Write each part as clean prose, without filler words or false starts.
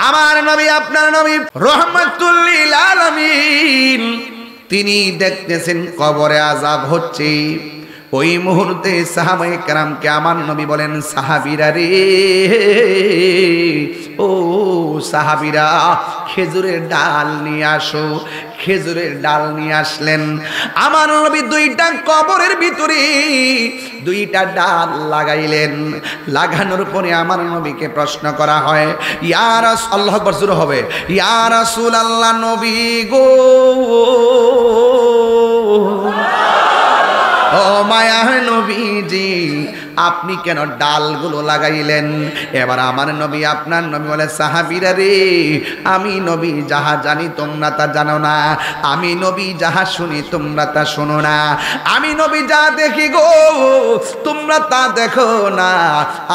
আমার নবী আপনার নবী রহমাতুল লিল আলামিন তিনি দেখতেছেন কবরে আযাব হচ্ছে। ওই মুহূর্তে সাহাবায়ে কেরামকে আমার নবী বলেন, সাহাবীরা রে, ও সাহাবীরা, খেজুরের ডাল নিয়ে আসো। খেজুরের ডাল নিয়ে আসলেন। আমার নবী দুইটা কবরের ভিতরে দুইটা ডাল লাগাইলেন। লাগানোর পরে আমার নবীকে প্রশ্ন করা হয়, ইয়া রাসূল, আল্লাহু আকবার জোরে হবে, ইয়া রাসূলুল্লাহ, নবী গো, ও মায়ার নবীজি, আপনি কেন ডালগুলো লাগাইলেন? এবার আমার নবী আপনার নবী বলে, সাহাবীরা রে, আমি নবী যাহা জানি তোমরা তা জানো না, আমি নবী যাহা শুনি তোমরা তা শোনো না, আমি নবী যা দেখি গো তোমরা তা দেখো না।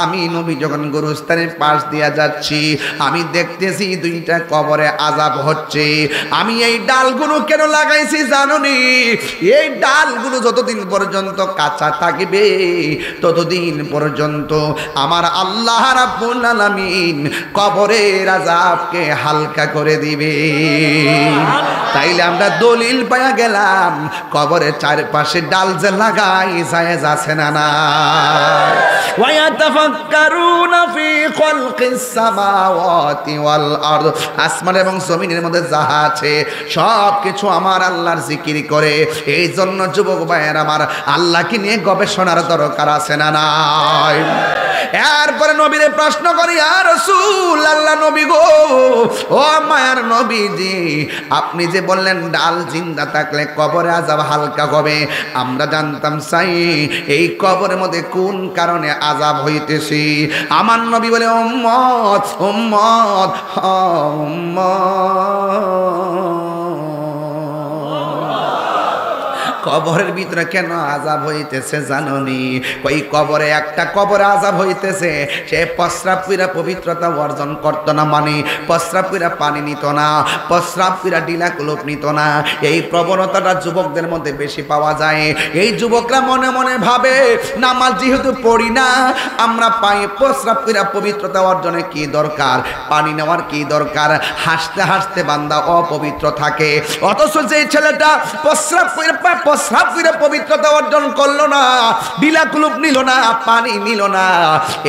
আমি নবী যখন গোরস্থানের পাশ দিয়া যাচ্ছি, আমি দেখতেছি দুইটা কবরে আযাব হচ্ছে। আমি এই ডালগুলো কেন লাগাইছি জানোনি? এই ডালগুলো যতদিন পর্যন্ত কাঁচা থাকবে ততদিন পর্যন্ত আমার আল্লাহ রাব্বুল আলামিন কবরের আযাবকে হালকা করে দিবে। তাইলে আমরা দলিল পায়া গেলাম, কবরের চারপাশে ডাল যে লাগাই জায়েজ আছে না না? ওয়া ইয়াতাফাক্কারুনা ফি খালকিস সামাওয়াতি ওয়াল আরদ, আসমান এবং জমিনের মধ্যে যাহা আছে সব কিছু আমার আল্লাহর জিকির করে। এই জন্য যুবক ভাইয়ের আমার, আল্লাহকে নিয়ে গবেষণার দরকার আছে না নাই? এরপরে নবীরে প্রশ্ন করি, ইয়া রাসূল আল্লাহ, নবী গো, ও মায়ার নবীজি, আপনি যে বললেন ডাল জিন্দা থাকলে কবরে আযাব হালকা হবে, আমরা জানতাম চাই এই কবরের মধ্যে কোন কারণে আযাব হইতেছে? আমার নবী বলে, উম্মত উম্মত কবরের ভিতরে কেন আযাব হইতেছে জানোনি? ওই কবরে একটা কবরে আযাব হইতেছে, সে প্রস্রাব কইরা পবিত্রতা অর্জন করত না, মানে প্রস্রাব কইরা পানি নিত না, প্রস্রাব কইরা ডিলা কুলুপ নিত না। এই প্রবণতাটা যুবকদের মধ্যে বেশি পাওয়া যায়। এই যুবকরা মনে মনে ভাবে, নামাজ যেহেতু পড়ি না, আমরা পাই প্রস্রাব কইরা পবিত্রতা অর্জনে কি দরকার, পানি নেওয়ার কি দরকার? হাসতে হাসতে বান্দা অপবিত্র থাকে। অথচ যে ছেলেটা প্রস্রাব করে পবিত্রতা অর্জন করলো না, বিলাকুলুপ নিল না, পানি নিল না,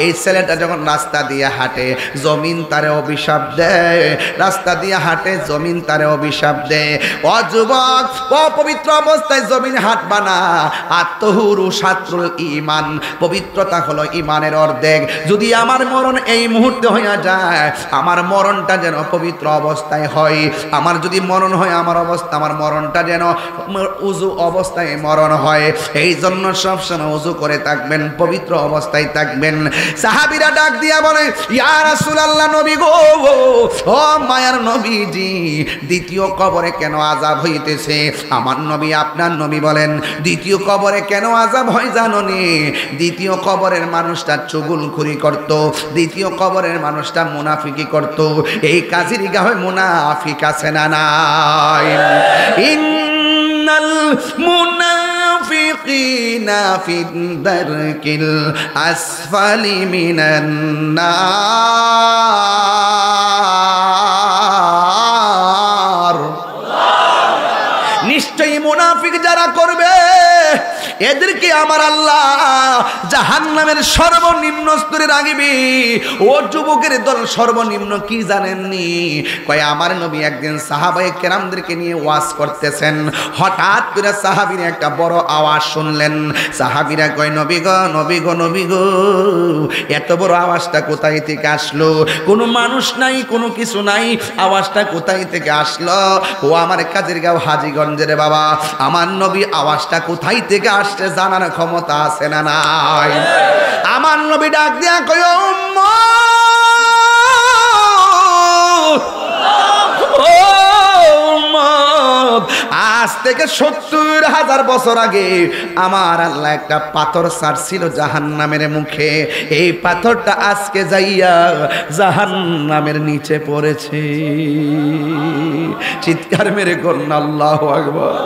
এই ছেলেটা যখন রাস্তা দিয়ে হাঁটে জমিন তারে অভিশাপ দেয়, রাস্তা দিয়ে হাঁটে জমিন তারে অভিশাপ দেয়। অযুবক, অপবিত্র অবস্থায় জমিন হাঁটবা না। আত্মহুরু শাত্রুল ঈমান, পবিত্রতা হলো ঈমানের অর্ধেক। যদি আমার মরণ এই মুহূর্তে হইয়া যায়, আমার মরণটা যেন পবিত্র অবস্থায় হয়। আমার যদি মরণ হয়, আমার মরণটা যেন উযু অবস্থায় মরণ হয়। এই জন্য সবসময় ওযু করে থাকবেন, পবিত্র অবস্থায় থাকবেন। সাহাবীরা ডাক দিয়া বলে, ইয়া রাসূলুল্লাহ, নবী গো, ও মায়ার নবীজি, দ্বিতীয় কবরে কেন আযাব হইতেছে? আমার নবী আপনার নবী বলেন, দ্বিতীয় কবরে কেন আযাব হয় জানোনি? দ্বিতীয় কবরের মানুষটা চুগলখুরি করত, দ্বিতীয় কবরের মানুষটা মুনাফিকি করত। এই কাজেরই গায়ে মুনাফিক আছে না নাই? ইন্নাল মুনাফিকিনা ফিদ দারকিল আসফালি মিনান নার। নিশ্চয়ই মুনাফিক যারা করবে এদেরকে আমার আল্লাহ জাহান্নামের সর্বনিম্ন স্তরে রাখবে। ও যুবকের দল, সর্বনিম্ন কি জানেননি? কয় আমার নবী একদিন সাহাবায়ে কেরামদেরকে নিয়ে ওয়াজ করতেছেন, হঠাৎ করে সাহাবীরা একটা বড় আওয়াজ শুনলেন। সাহাবীরা কয়, নবী গো, নবী গো, নবী গো, এত বড় আওয়াজটা কোথায় থেকে আসলো? কোনো মানুষ নাই, কোনো কিছু নাই, আওয়াজটা কোথায় থেকে আসলো? ও আমার কাজের গাঁও হাজীগঞ্জের বাবা, আমার নবী আওয়াজটা কোথায় থেকে আসছে জানার ক্ষমতা আছে না নাই? আমার নবী ডাক দিয়া কয়, আজ থেকে ৭০,০০০ বছর আগে আমার আল্লাহ একটা পাথর ছাড়ছিল জাহান্নামের মুখে। এই পাথরটা আজকে যাইয়া জাহান্নামের নিচে পড়েছে। চিৎকার মেরে করুন আল্লাহু আকবার।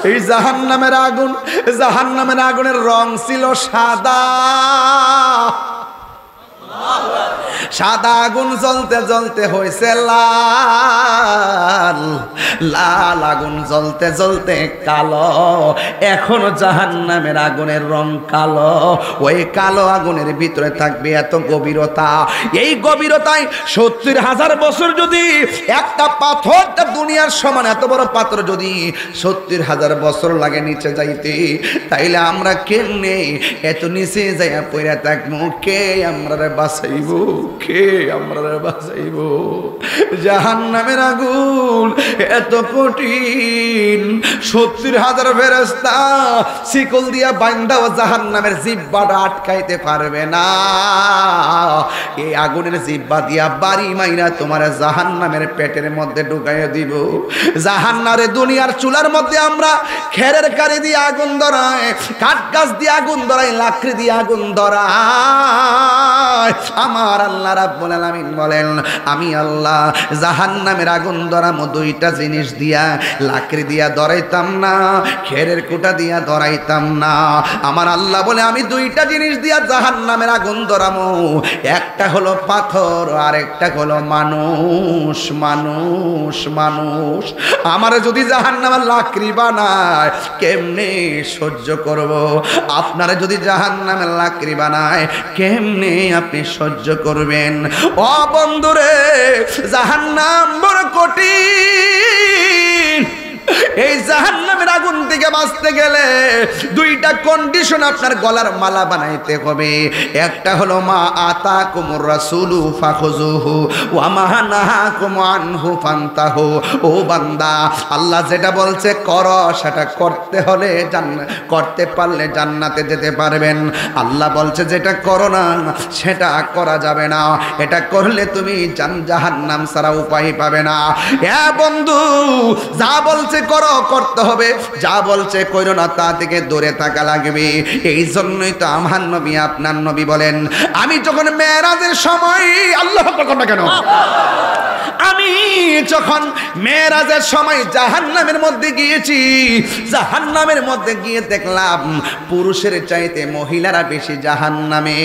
এই জাহান্নামের আগুন, জাহান্নামের আগুনের রং ছিল সাদা। সাদা আগুন জ্বলতে জ্বলতে হয়েছে লাল, লাল আগুন জ্বলতে জ্বলতে কালো, এখনো জাহান্নামের আগুনের রং কালো। ওই কালো আগুনের ভিতরে থাকবে এত গভীরতা, এই গভীরতায় 70,000 বছর যদি একটা পাথরটা দুনিয়ার সমান এত বড় পাথর যদি 70,000 বছর লাগে নিচে যাইতে, তাইলে আমরা কেমনে এত নিচে যাইয়া পইরা থাকবো? কে আমরা বাঁচাইব? কে আমরা বাঁচাইব? জাহান্নামের আগুন এত কঠিন, 70,000 ফেরেশতা শিকল দিয়া বান্ধাও জাহান্নামের জিহ্বাটা আটকাইতে পারবে না। এই আগুনের জিহ্বা দিয়া বাড়ি মাইরা তোমার জাহান্নামের পেটের মধ্যে ঢুকাইয়া দিব। জাহান্নারে দুনিয়ার চুলার মধ্যে আমরা খেরের কারি দিয়ে আগুন ধরাই, কাঠ গাছ দিয়ে আগুন ধরাই, লাকড়ি দিয়ে আগুন ধরাই। আমার আল্লাহ রাব্বুল আলামিন বলেন, আমি আল্লাহ জাহান্নামের আগুন ধরামো দুইটা জিনিস দিয়া, লাকড়ি দিয়া ধরাইতাম না, খেরের কুটা দিয়া ধরাইতাম না। আমার আল্লাহ বলে আমি দুইটা জিনিস দিয়া জাহান্নামের আগুন ধরামো, একটা হলো পাথর আর একটা হলো মানুষ। মানুষ মানুষ আমার যদি জাহান্নামের লাকড়ি বানায় কেমনে সহ্য করব? আপনারা যদি জাহান্নামের লাকড়ি বানায় কেমনে আপনি সহ্য করবেন? ও বন্ধুরে, জাহান্নাম বড় কঠিন। এই জাহান্নামের আগুন থেকে বাঁচতে গেলে দুইটা কন্ডিশন আপনার গলার মালা বানাইতে হবে। একটা হলো মা আতাকুমুর রাসূলু ফাখুযুহু ওয়া মা নাহাকুম আনহু ফান্তাহু। ও বান্দা, আল্লাহ যেটা বলছে করো সেটা করতে হলে করতে পারলে জান্নাতে যেতে পারবেন। আল্লাহ বলছে যেটা করো না সেটা করা যাবে না, এটা করলে তুমি জাহান্নাম ছাড়া উপায় পাবে না। হ্যাঁ বন্ধু, যা বলছে করো করতে হবে, যা বলছে কইরো না তা থেকে দূরে থাকা লাগবে। এই জন্যই তো আমার নবী আপনার নবী বলেন, আমি যখন মেরাজের সময়, আল্লাহ বলবেন না কেন, আমি যখন মেরাজের সময় জাহান্নামের মধ্যে গিয়েছি, জাহান্নামের মধ্যে গিয়ে দেখলাম পুরুষের চাইতে মহিলারা বেশি জাহান্নামে।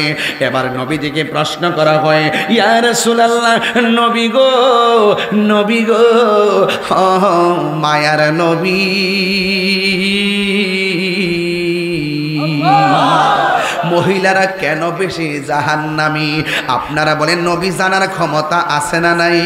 এবার নবীজিকে প্রশ্ন করা হয়, ইয়া রাসূলুল্লাহ, নবী গো, নবী গো, মায়ার নবী, মহিলারা কেন বেশি জাহান্নামী? আপনারা বলেন নবী জানার ক্ষমতা আছে না নাই?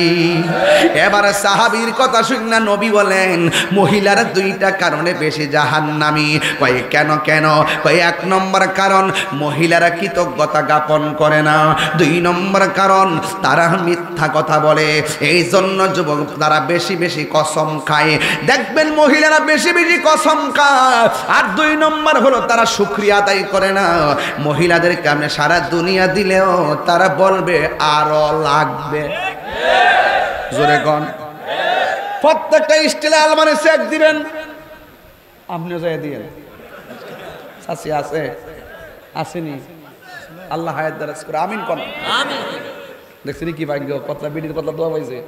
এবার সাহাবীর কথা শুনে নবী বলেন মহিলারা দুইটা কারণে বেশি জাহান্নামী। কয় কেন কেন? কয় এক নম্বর কারণ মহিলারা কৃতজ্ঞতা জ্ঞাপন করে না, দুই নম্বর কারণ তারা মিথ্যা কথা বলে, এই জন্য যুবক তারা বেশি বেশি কসম খায়। দেখবেন মহিলারা বেশি বেশি কসম খায়। আর দুই নম্বর হলো তারা শুকরিয়া আদায় করে না। মহিলাদেরকে আপনি সারা দুনিয়া দিলেও তারা বলবে আরো লাগবে। জোরে কোন? প্রত্যেকটা স্টিলে আলমারি চেক দিবেন, আপনিও যাই দিয়েন। চাচি আছে আসেনি? আল্লাহ হায়াত দারাজ করে, আমিন কোন? আমিন। দেখছেন কি ভাগ্য, পতলা বিড়িতে পতলা দোয়া পাইছে।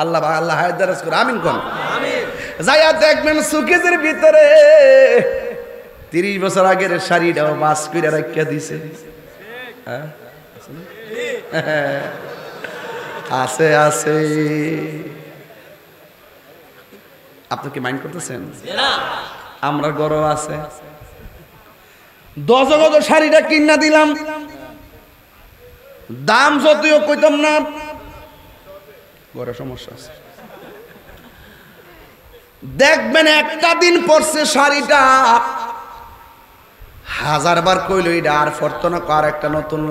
আল্লাহ আল্লাহ হায়াত দারাজ করে, আমিন কোন? আমিন। যাইয়া দেখবেন সুকেজের ভিতরে 30 বছর আগের শাড়িটাও বাস করে রাখিয়া দিছে। আছে আছে। আপনি কি মাইন্ড করতেছেন? আমরা গরম আছে 10 গজ শাড়িটা কিনা দিলাম, দাম যদিও কইতাম না, গড়ে সমস্যা আছে। দেখবেন একটা দিন পরছে শাড়িটা, 1000 বার কইল এটা আর ফরতো না, আর একটা নতুন